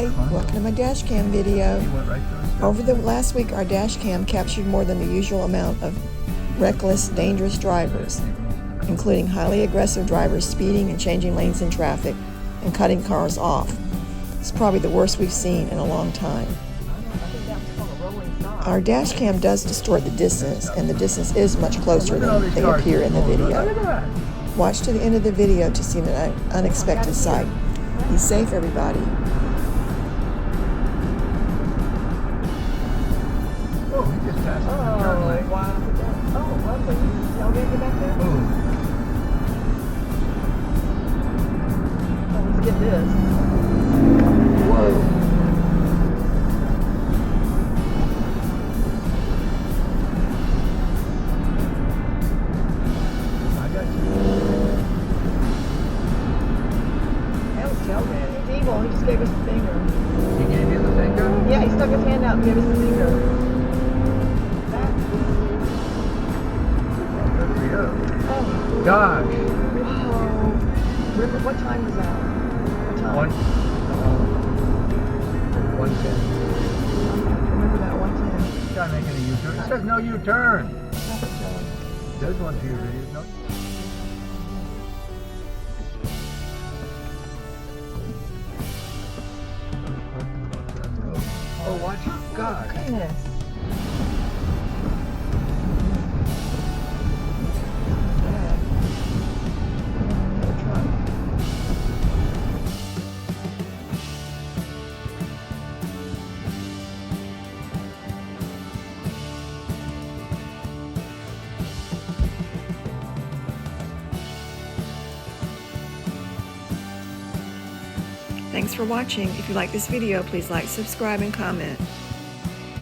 Hi, welcome to my dash cam video. Over the last week, our dash cam captured more than the usual amount of reckless, dangerous drivers, including highly aggressive drivers speeding and changing lanes in traffic and cutting cars off. It's probably the worst we've seen in a long time. Our dash cam does distort the distance, and the distance is much closer than they appear in the video. Watch to the end of the video to see an unexpected sight. Be safe, everybody. Oh, he just passed the turn lane. Wow. Oh, well, so you tailgated back there? Oh, let's get this. Whoa. I got you. That was tailgating. He's evil. He just gave us the finger. He gave you the finger? Yeah, he stuck his hand out and gave us the finger. Good for you. Oh. Gosh. Oh. Remember, what time was that? What time? 110. Remember that 110. This guy making a U-turn. It says no U-turn. Traffic zone. There's one for your video. No. Oh, watch. God. Goodness. Thanks for watching. If you like this video, please like, subscribe, and comment.